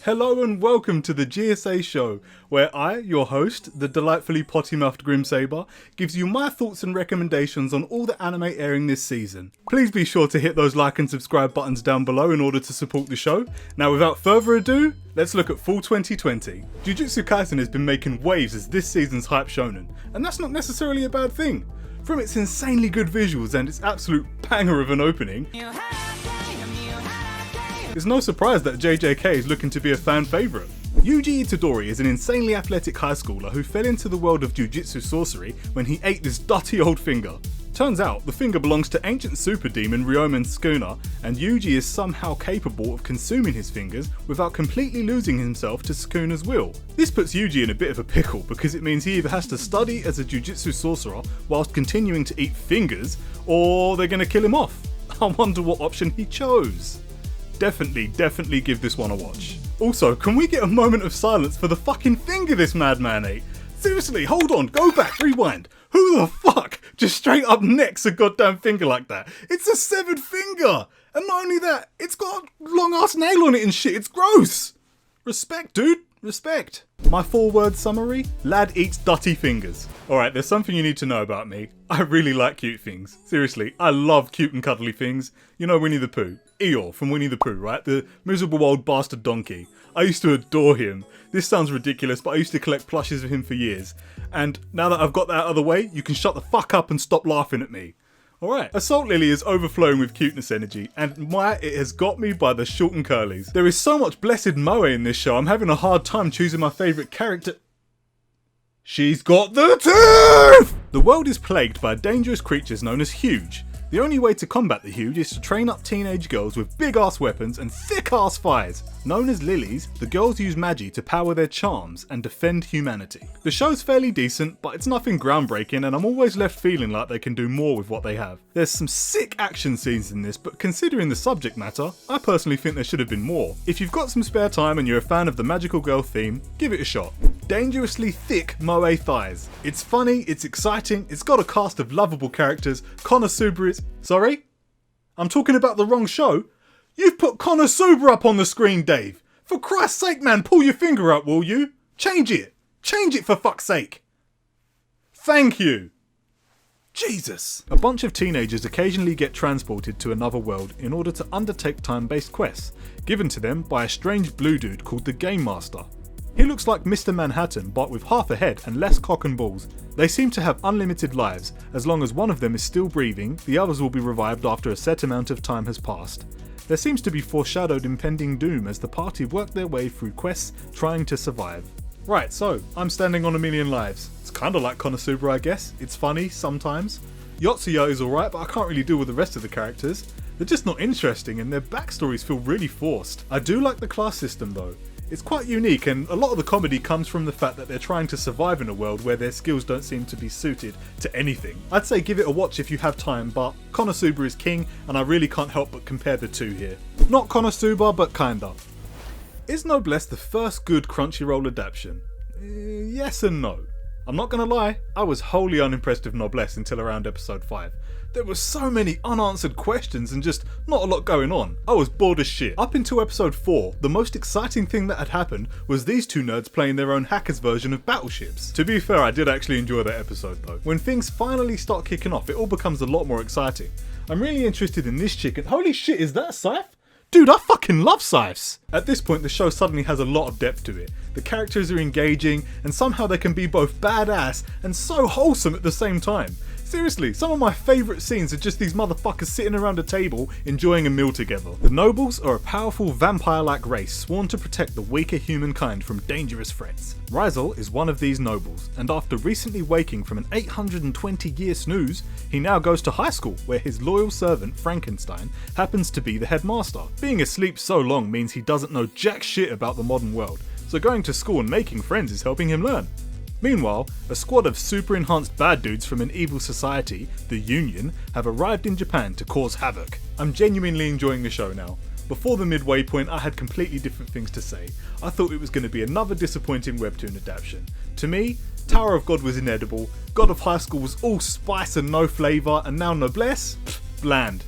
Hello and welcome to the GSA show, where I, your host, the delightfully potty-mouthed Grimsabr, gives you my thoughts and recommendations on all the anime airing this season. Please be sure to hit those like and subscribe buttons down below in order to support the show. Now without further ado, let's look at fall 2020. Jujutsu Kaisen has been making waves as this season's hype shonen, and that's not necessarily a bad thing. From its insanely good visuals and its absolute banger of an opening, it's no surprise that JJK is looking to be a fan favourite. Yuji Itadori is an insanely athletic high schooler who fell into the world of jujutsu sorcery when he ate this dirty old finger. Turns out, the finger belongs to ancient super demon Ryomen Sukuna, and Yuji is somehow capable of consuming his fingers without completely losing himself to Sukuna's will. This puts Yuji in a bit of a pickle because it means he either has to study as a jujutsu sorcerer whilst continuing to eat fingers, or they're gonna kill him off. I wonder what option he chose. Definitely give this one a watch. Also, can we get a moment of silence for the fucking finger this madman ate? Seriously, hold on, go back, rewind. Who the fuck just straight up necks a goddamn finger like that? It's a severed finger! And not only that, it's got a long ass nail on it and shit, it's gross! Respect, dude, respect. My 4-word summary? Lad eats dirty fingers. Alright, there's something you need to know about me. I really like cute things. Seriously, I love cute and cuddly things. You know Winnie the Pooh. Eeyore from Winnie the Pooh, right? The miserable old bastard donkey. I used to adore him. This sounds ridiculous, but I used to collect plushes of him for years. And now that I've got that out of the way, you can shut the fuck up and stop laughing at me. Alright, Assault Lily is overflowing with cuteness energy, and it has got me by the short and curlies. There is so much blessed moe in this show, I'm having a hard time choosing my favourite character. She's got the tooth! The world is plagued by dangerous creatures known as Huge. The only way to combat the Huge is to train up teenage girls with big ass weapons and thick ass fires. Known as lilies, the girls use magi to power their charms and defend humanity. The show's fairly decent, but it's nothing groundbreaking and I'm always left feeling like they can do more with what they have. There's some sick action scenes in this, but considering the subject matter, I personally think there should have been more. If you've got some spare time and you're a fan of the magical girl theme, give it a shot. Dangerously thick moe thighs. It's funny, it's exciting, it's got a cast of lovable characters. Konosuba is... Sorry? I'm talking about the wrong show? You've put Konosuba up on the screen, Dave! For Christ's sake, man, pull your finger out, will you? Change it! Change it for fuck's sake! Thank you! Jesus! A bunch of teenagers occasionally get transported to another world in order to undertake time-based quests, given to them by a strange blue dude called the Game Master. He looks like Mr. Manhattan, but with half a head and less cock and balls. They seem to have unlimited lives. As long as one of them is still breathing, the others will be revived after a set amount of time has passed. There seems to be foreshadowed impending doom as the party work their way through quests trying to survive. Right, so, I'm standing on 1,000,000 lives. It's kinda like Konosuba, I guess. It's funny, sometimes. Yotsuya is alright, but I can't really deal with the rest of the characters. They're just not interesting and their backstories feel really forced. I do like the class system though. It's quite unique and a lot of the comedy comes from the fact that they're trying to survive in a world where their skills don't seem to be suited to anything. I'd say give it a watch if you have time, but Konosuba is king and I really can't help but compare the two here. Not Konosuba, but kinda. Is Noblesse the first good Crunchyroll adaptation? Yes and no. I'm not gonna lie, I was wholly unimpressed with Noblesse until around episode 5. There were so many unanswered questions and just not a lot going on. I was bored as shit. Up until episode 4, the most exciting thing that had happened was these two nerds playing their own hackers version of battleships. To be fair, I did actually enjoy that episode though. When things finally start kicking off, it all becomes a lot more exciting. I'm really interested in this chick and holy shit, is that a scythe? Dude, I fucking love scythes! At this point, the show suddenly has a lot of depth to it. The characters are engaging, and somehow they can be both badass and so wholesome at the same time. Seriously, some of my favourite scenes are just these motherfuckers sitting around a table enjoying a meal together. The Nobles are a powerful vampire-like race sworn to protect the weaker humankind from dangerous threats. Rizal is one of these nobles, and after recently waking from an 820-year snooze, he now goes to high school where his loyal servant Frankenstein happens to be the headmaster. Being asleep so long means he doesn't know jack shit about the modern world, so going to school and making friends is helping him learn. Meanwhile, a squad of super enhanced bad dudes from an evil society, the Union, have arrived in Japan to cause havoc. I'm genuinely enjoying the show now. Before the midway point, I had completely different things to say. I thought it was going to be another disappointing webtoon adaptation. To me, Tower of God was inedible, God of High School was all spice and no flavour, and now Noblesse? Bland.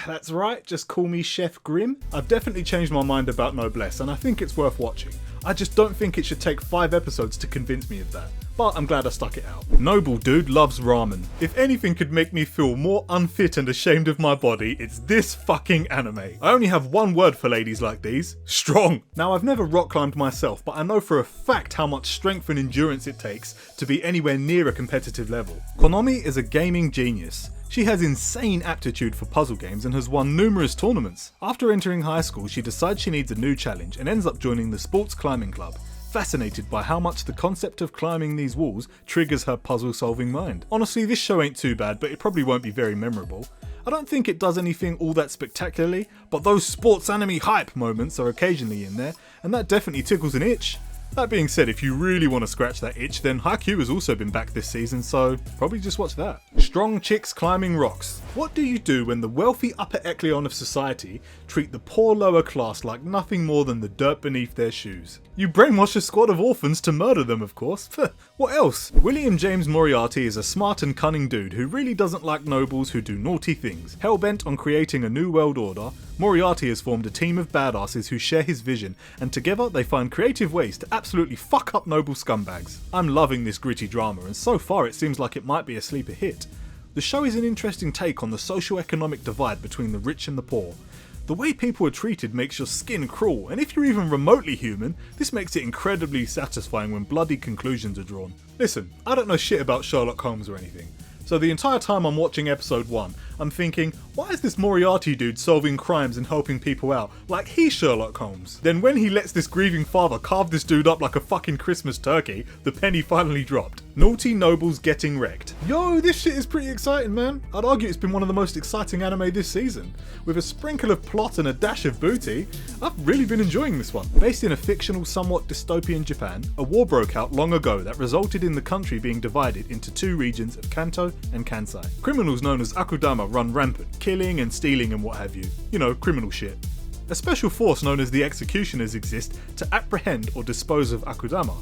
That's right, just call me Chef Grim. I've definitely changed my mind about Noblesse and I think it's worth watching. I just don't think it should take 5 episodes to convince me of that. But I'm glad I stuck it out. Noble dude loves ramen. If anything could make me feel more unfit and ashamed of my body, it's this fucking anime. I only have one word for ladies like these: strong. Now, I've never rock climbed myself, but I know for a fact how much strength and endurance it takes to be anywhere near a competitive level. Konami is a gaming genius. She has insane aptitude for puzzle games and has won numerous tournaments. After entering high school, she decides she needs a new challenge and ends up joining the sports climbing club, fascinated by how much the concept of climbing these walls triggers her puzzle solving mind. Honestly, this show ain't too bad, but it probably won't be very memorable. I don't think it does anything all that spectacularly, but those sports anime hype moments are occasionally in there, and that definitely tickles an itch. That being said, if you really want to scratch that itch, then Haikyuu has also been back this season, so probably just watch that. Strong chicks climbing rocks. What do you do when the wealthy upper echelon of society treat the poor lower class like nothing more than the dirt beneath their shoes? You brainwash a squad of orphans to murder them, of course. What else? William James Moriarty is a smart and cunning dude who really doesn't like nobles who do naughty things. Hell-bent on creating a new world order, Moriarty has formed a team of badasses who share his vision, and together they find creative ways to absolutely fuck up noble scumbags. I'm loving this gritty drama, and so far it seems like it might be a sleeper hit. The show is an interesting take on the socio-economic divide between the rich and the poor. The way people are treated makes your skin crawl, and if you're even remotely human, this makes it incredibly satisfying when bloody conclusions are drawn. Listen, I don't know shit about Sherlock Holmes or anything, so the entire time I'm watching episode 1, I'm thinking, why is this Moriarty dude solving crimes and helping people out like he's Sherlock Holmes? Then when he lets this grieving father carve this dude up like a fucking Christmas turkey, the penny finally dropped. Naughty nobles getting wrecked. Yo, this shit is pretty exciting, man. I'd argue it's been one of the most exciting anime this season. With a sprinkle of plot and a dash of booty, I've really been enjoying this one. Based in a fictional, somewhat dystopian Japan, a war broke out long ago that resulted in the country being divided into 2 regions of Kanto and Kansai. Criminals known as Akudama run rampant, killing and stealing and what have you. You know, criminal shit. A special force known as the Executioners exist to apprehend or dispose of Akudama.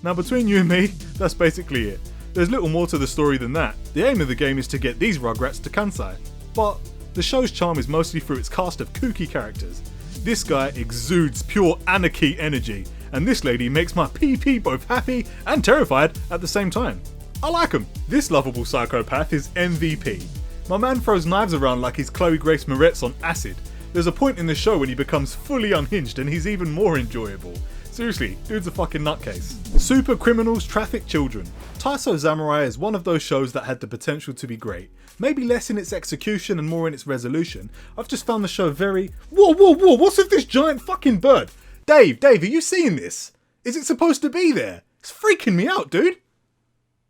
Now between you and me, that's basically it. There's little more to the story than that. The aim of the game is to get these rugrats to Kansai. But the show's charm is mostly through its cast of kooky characters. This guy exudes pure anarchy energy, and this lady makes my PP both happy and terrified at the same time. I like him. This lovable psychopath is MVP. My man throws knives around like he's Chloe Grace Moretz on acid. There's a point in the show when he becomes fully unhinged and he's even more enjoyable. Seriously, dude's a fucking nutcase. Super criminals traffic children. Taisou Zamurai is one of those shows that had the potential to be great. Maybe less in its execution and more in its resolution. I've just found the show very... Whoa, what's with this giant fucking bird? Dave, are you seeing this? Is it supposed to be there? It's freaking me out, dude.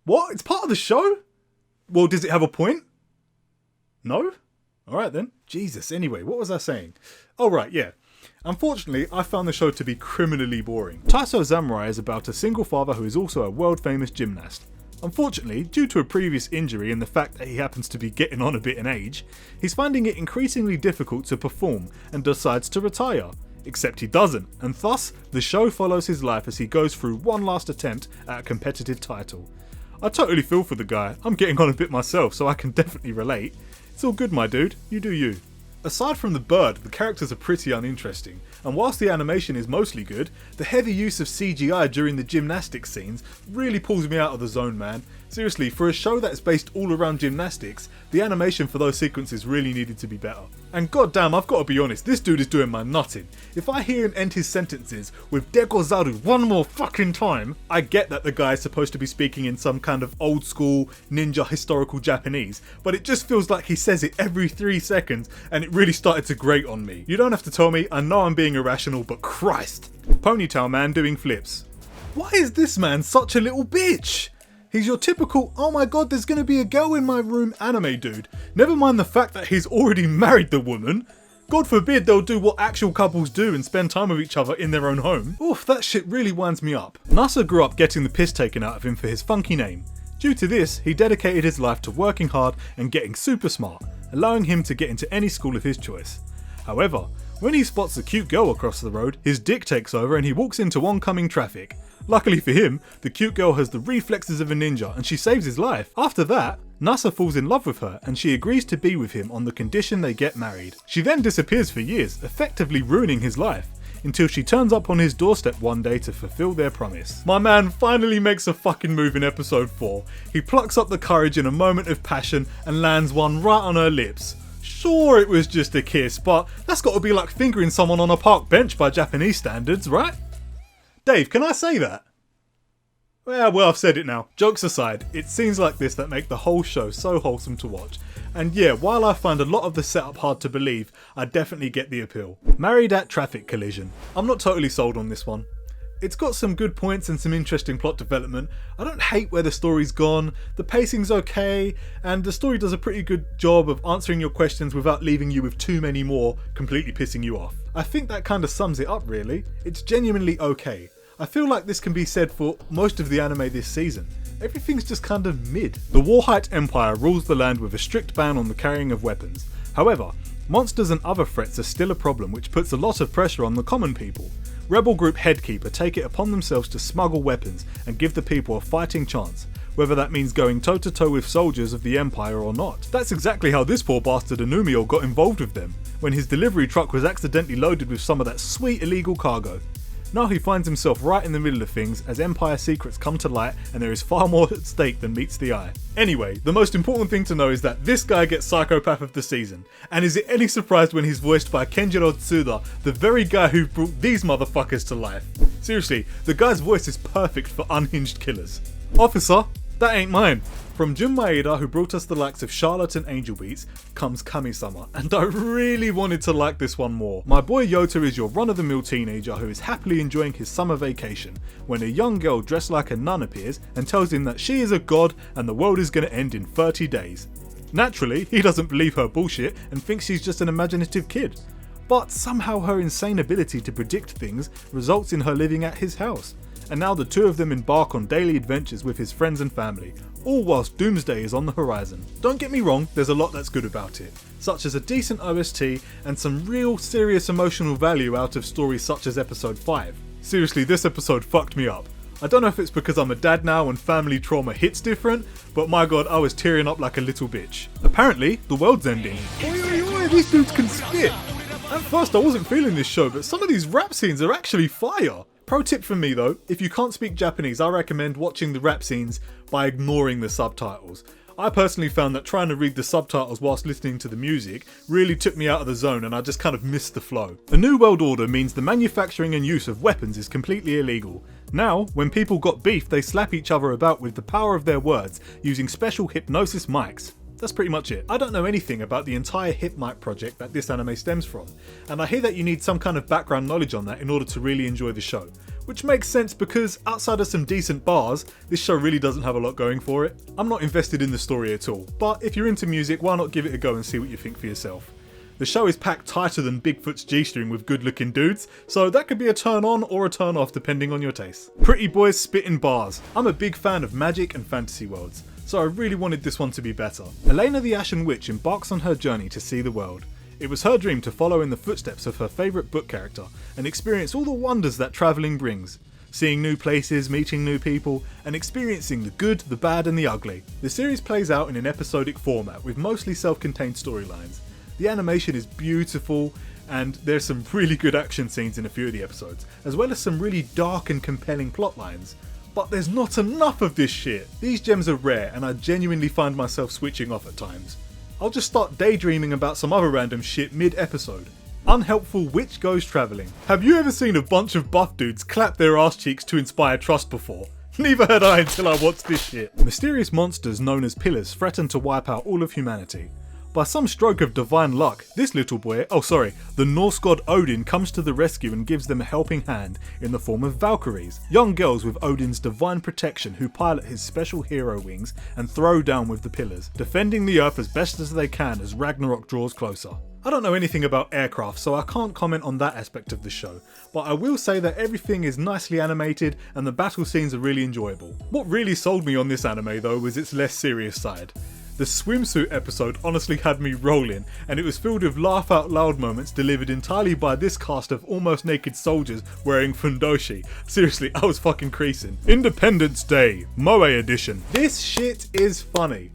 What? It's part of the show? Well, does it have a point? No? Alright then. Jesus, anyway, what was I saying? Oh right, yeah. Unfortunately, I found the show to be criminally boring. Taisou Zamurai is about a single father who is also a world-famous gymnast. Unfortunately, due to a previous injury and the fact that he happens to be getting on a bit in age, he's finding it increasingly difficult to perform and decides to retire. Except he doesn't, and thus, the show follows his life as he goes through one last attempt at a competitive title. I totally feel for the guy. I'm getting on a bit myself, so I can definitely relate. It's all good, my dude. You do you. Aside from the bird, the characters are pretty uninteresting, and whilst the animation is mostly good, the heavy use of CGI during the gymnastics scenes really pulls me out of the zone, man. Seriously, for a show that's based all around gymnastics, the animation for those sequences really needed to be better. And goddamn, I've got to be honest, this dude is doing my nutting. If I hear him end his sentences with Degozaru one more fucking time, I get that the guy is supposed to be speaking in some kind of old school ninja historical Japanese, but it just feels like he says it every 3 seconds and it really started to grate on me. You don't have to tell me, I know I'm being irrational, but Christ. Ponytail man doing flips. Why is this man such a little bitch? He's your typical, oh my god, there's gonna be a girl in my room anime dude. Never mind the fact that he's already married the woman. God forbid they'll do what actual couples do and spend time with each other in their own home. Oof, that shit really winds me up. Nasa grew up getting the piss taken out of him for his funky name. Due to this, he dedicated his life to working hard and getting super smart, allowing him to get into any school of his choice. However, when he spots a cute girl across the road, his dick takes over and he walks into oncoming traffic. Luckily for him, the cute girl has the reflexes of a ninja and she saves his life. After that, Nasa falls in love with her and she agrees to be with him on the condition they get married. She then disappears for years, effectively ruining his life, until she turns up on his doorstep one day to fulfill their promise. My man finally makes a fucking move in episode 4. He plucks up the courage in a moment of passion and lands one right on her lips. Sure, it was just a kiss, but that's got to be like fingering someone on a park bench by Japanese standards, right? Dave, can I say that? Well, I've said it now. Jokes aside, it's scenes like this that make the whole show so wholesome to watch. And yeah, while I find a lot of the setup hard to believe, I definitely get the appeal. Married at Traffic Collision. I'm not totally sold on this one. It's got some good points and some interesting plot development. I don't hate where the story's gone, the pacing's okay, and the story does a pretty good job of answering your questions without leaving you with too many more completely pissing you off. I think that kind of sums it up really. It's genuinely okay. I feel like this can be said for most of the anime this season. Everything's just kind of mid. The Wahrheit Empire rules the land with a strict ban on the carrying of weapons. However, monsters and other threats are still a problem, which puts a lot of pressure on the common people. Rebel Group Headkeeper take it upon themselves to smuggle weapons and give the people a fighting chance, whether that means going toe to toe with soldiers of the Empire or not. That's exactly how this poor bastard Anumio got involved with them, when his delivery truck was accidentally loaded with some of that sweet illegal cargo. Now he finds himself right in the middle of things as Empire secrets come to light and there is far more at stake than meets the eye. Anyway, the most important thing to know is that this guy gets Psychopath of the Season, and is it any surprise when he's voiced by Kenjiro Tsuda, the very guy who brought these motherfuckers to life? Seriously, the guy's voice is perfect for unhinged killers. Officer, that ain't mine. From Jun Maeda, who brought us the likes of Charlotte and Angel Beats, comes Kami-sama, and I really wanted to like this one more. My boy Yota is your run-of-the-mill teenager who is happily enjoying his summer vacation, when a young girl dressed like a nun appears and tells him that she is a god and the world is going to end in 30 days. Naturally, he doesn't believe her bullshit and thinks she's just an imaginative kid. But somehow her insane ability to predict things results in her living at his house. And now the two of them embark on daily adventures with his friends and family, all whilst doomsday is on the horizon. Don't get me wrong, there's a lot that's good about it, such as a decent OST and some real serious emotional value out of stories such as episode 5. Seriously, this episode fucked me up. I don't know if it's because I'm a dad now and family trauma hits different, but my god, I was tearing up like a little bitch. Apparently, the world's ending. Oi, these dudes can spit! At first I wasn't feeling this show, but some of these rap scenes are actually fire. Pro tip from me though, if you can't speak Japanese, I recommend watching the rap scenes by ignoring the subtitles. I personally found that trying to read the subtitles whilst listening to the music really took me out of the zone and I just kind of missed the flow. A new world order means the manufacturing and use of weapons is completely illegal. Now, when people got beef, they slap each other about with the power of their words using special hypnosis mics. That's pretty much it. I don't know anything about the entire hip mic project that this anime stems from, and I hear that you need some kind of background knowledge on that in order to really enjoy the show. Which makes sense because outside of some decent bars, this show really doesn't have a lot going for it. I'm not invested in the story at all, but if you're into music, why not give it a go and see what you think for yourself. The show is packed tighter than Bigfoot's G-string with good looking dudes, so that could be a turn on or a turn off depending on your taste. Pretty boys spitting bars. I'm a big fan of magic and fantasy worlds, so I really wanted this one to be better. Elena the Ashen Witch embarks on her journey to see the world. It was her dream to follow in the footsteps of her favourite book character and experience all the wonders that travelling brings. Seeing new places, meeting new people, and experiencing the good, the bad and the ugly. The series plays out in an episodic format with mostly self-contained storylines. The animation is beautiful and there's some really good action scenes in a few of the episodes, as well as some really dark and compelling plot lines. But there's not enough of this shit. These gems are rare and I genuinely find myself switching off at times. I'll just start daydreaming about some other random shit mid-episode. Unhelpful witch goes travelling. Have you ever seen a bunch of buff dudes clap their ass cheeks to inspire trust before? Neither had I until I watched this shit. Mysterious monsters known as pillars threaten to wipe out all of humanity. By some stroke of divine luck, this little boy, the Norse god Odin comes to the rescue and gives them a helping hand in the form of Valkyries, young girls with Odin's divine protection who pilot his special hero wings and throw down with the pillars, defending the earth as best as they can as Ragnarok draws closer. I don't know anything about aircraft, so I can't comment on that aspect of the show, but I will say that everything is nicely animated and the battle scenes are really enjoyable. What really sold me on this anime though was its less serious side. The swimsuit episode honestly had me rolling, and it was filled with laugh out loud moments delivered entirely by this cast of almost naked soldiers wearing fundoshi. Seriously, I was fucking creasing. Independence Day, Moe edition. This shit is funny.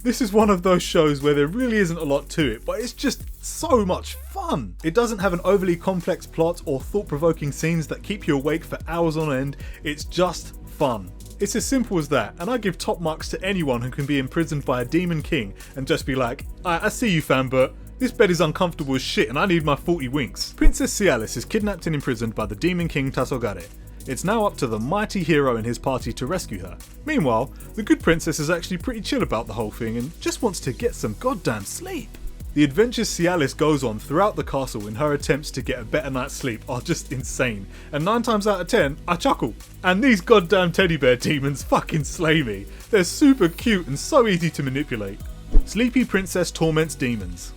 This is one of those shows where there really isn't a lot to it, but it's just so much fun. It doesn't have an overly complex plot or thought-provoking scenes that keep you awake for hours on end. It's just fun. It's as simple as that, and I give top marks to anyone who can be imprisoned by a demon king and just be like, I see you fam, but this bed is uncomfortable as shit and I need my 40 winks. Princess Cialis is kidnapped and imprisoned by the demon king Tasogare. It's now up to the mighty hero and his party to rescue her. Meanwhile, the good princess is actually pretty chill about the whole thing and just wants to get some goddamn sleep. The adventures Cialis goes on throughout the castle in her attempts to get a better night's sleep are just insane, and 9 times out of 10, I chuckle. And these goddamn teddy bear demons fucking slay me. They're super cute and so easy to manipulate. Sleepy Princess torments demons.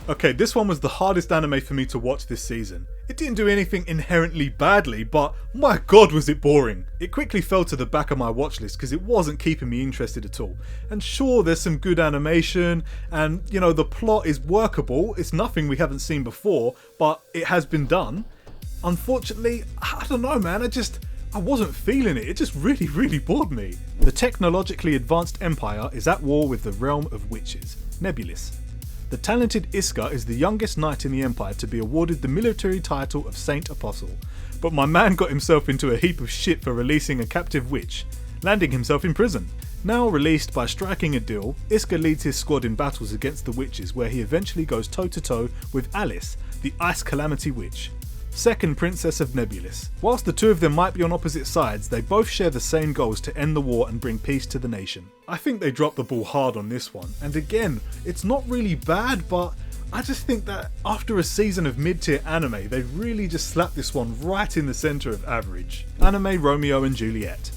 Okay, this one was the hardest anime for me to watch this season. It didn't do anything inherently badly, but my god was it boring. It quickly fell to the back of my watch list because it wasn't keeping me interested at all. And sure, there's some good animation and, you know, the plot is workable. It's nothing we haven't seen before, but it has been done. Unfortunately, I don't know man, I wasn't feeling it. It just really bored me. The technologically advanced empire is at war with the realm of witches, Noblesse. The talented Iska is the youngest knight in the empire to be awarded the military title of Saint Apostle, but my man got himself into a heap of shit for releasing a captive witch, landing himself in prison. Now released by striking a deal, Iska leads his squad in battles against the witches where he eventually goes toe to toe with Alice, the Ice Calamity Witch, second princess of Noblesse. Whilst the two of them might be on opposite sides, they both share the same goals to end the war and bring peace to the nation. I think they dropped the ball hard on this one, and again, it's not really bad, but I just think that after a season of mid-tier anime, they really just slapped this one right in the centre of average. Anime Romeo and Juliet.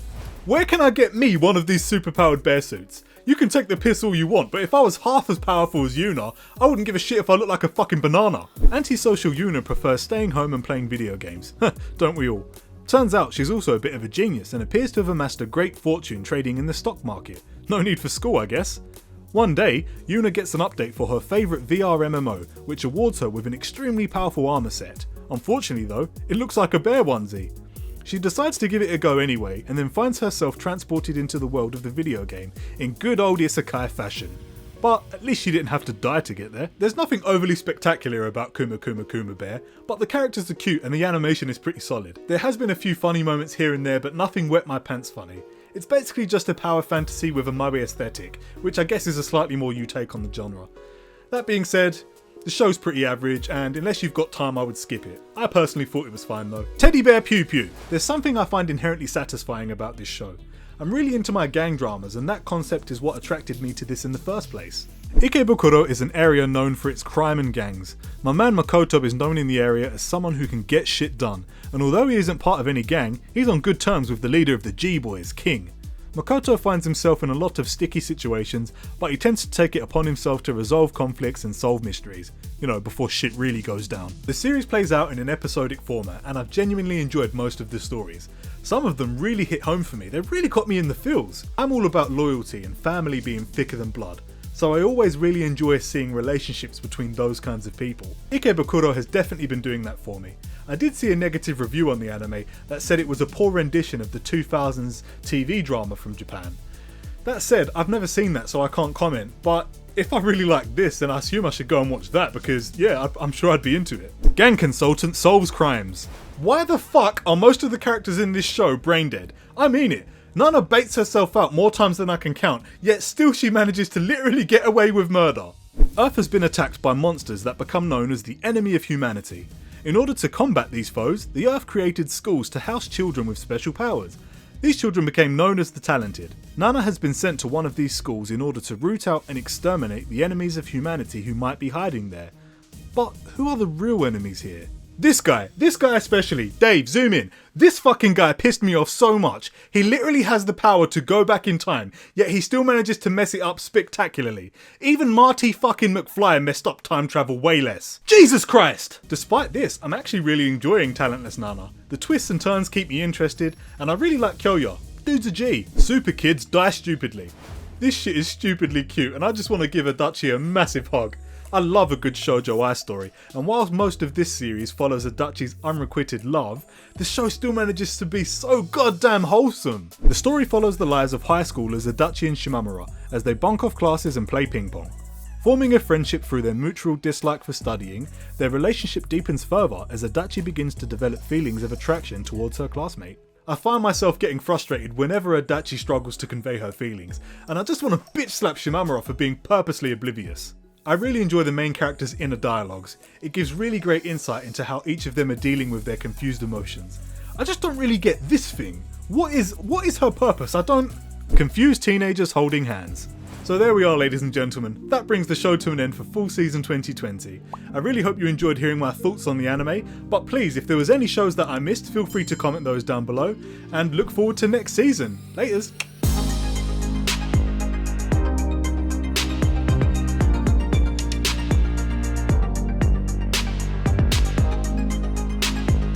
Where can I get me one of these superpowered bear suits? You can take the piss all you want, but if I was half as powerful as Yuna, I wouldn't give a shit if I looked like a fucking banana. Antisocial Yuna prefers staying home and playing video games. Don't we all? Turns out she's also a bit of a genius and appears to have amassed a great fortune trading in the stock market. No need for school, I guess. One day, Yuna gets an update for her favourite VR MMO, which awards her with an extremely powerful armour set. Unfortunately though, it looks like a bear onesie. She decides to give it a go anyway, and then finds herself transported into the world of the video game in good old isekai fashion. But at least she didn't have to die to get there. There's nothing overly spectacular about Kuma Bear, but the characters are cute and the animation is pretty solid. There has been a few funny moments here and there, but nothing wet my pants funny. It's basically just a power fantasy with a moe aesthetic, which I guess is a slightly more new take on the genre. That being said, the show's pretty average, and unless you've got time I would skip it. I personally thought it was fine though. Teddy Bear Pew Pew. There's something I find inherently satisfying about this show. I'm really into my gang dramas, and that concept is what attracted me to this in the first place. Ikebukuro is an area known for its crime and gangs. My man Makoto is known in the area as someone who can get shit done, and although he isn't part of any gang, he's on good terms with the leader of the G-Boys, King. Makoto finds himself in a lot of sticky situations, but he tends to take it upon himself to resolve conflicts and solve mysteries, you know, before shit really goes down. The series plays out in an episodic format, and I've genuinely enjoyed most of the stories. Some of them really hit home for me, they really got me in the feels. I'm all about loyalty and family being thicker than blood, so I always really enjoy seeing relationships between those kinds of people. Ikebukuro has definitely been doing that for me. I did see a negative review on the anime that said it was a poor rendition of the 2000s TV drama from Japan. That said, I've never seen that so I can't comment, but if I really like this then I assume I should go and watch that because yeah, I'm sure I'd be into it. Gang Consultant solves crimes. Why the fuck are most of the characters in this show brain dead? I mean it. Nana baits herself out more times than I can count, yet still she manages to literally get away with murder. Earth has been attacked by monsters that become known as the enemy of humanity. In order to combat these foes, the Earth created schools to house children with special powers. These children became known as the Talented. Nana has been sent to one of these schools in order to root out and exterminate the enemies of humanity who might be hiding there. But who are the real enemies here? This guy especially. Dave, zoom in. This fucking guy pissed me off so much. He literally has the power to go back in time, yet he still manages to mess it up spectacularly. Even Marty fucking McFly messed up time travel way less. Jesus Christ! Despite this, I'm actually really enjoying Talentless Nana. The twists and turns keep me interested, and I really like Kyoya. Dude's a G. Super kids die stupidly. This shit is stupidly cute, and I just want to give Adachi a massive hug. I love a good shoujo ai story, and whilst most of this series follows Adachi's unrequited love, the show still manages to be so goddamn wholesome. The story follows the lives of high schoolers Adachi and Shimamura as they bunk off classes and play ping pong. Forming a friendship through their mutual dislike for studying, their relationship deepens further as Adachi begins to develop feelings of attraction towards her classmate. I find myself getting frustrated whenever Adachi struggles to convey her feelings, and I just want to bitch slap Shimamura for being purposely oblivious. I really enjoy the main characters' inner dialogues. It gives really great insight into how each of them are dealing with their confused emotions. I just don't really get this thing. What is her purpose? I don't... Confused teenagers holding hands. So there we are, ladies and gentlemen. That brings the show to an end for full season 2020. I really hope you enjoyed hearing my thoughts on the anime, but please, if there was any shows that I missed, feel free to comment those down below, and look forward to next season. Laters!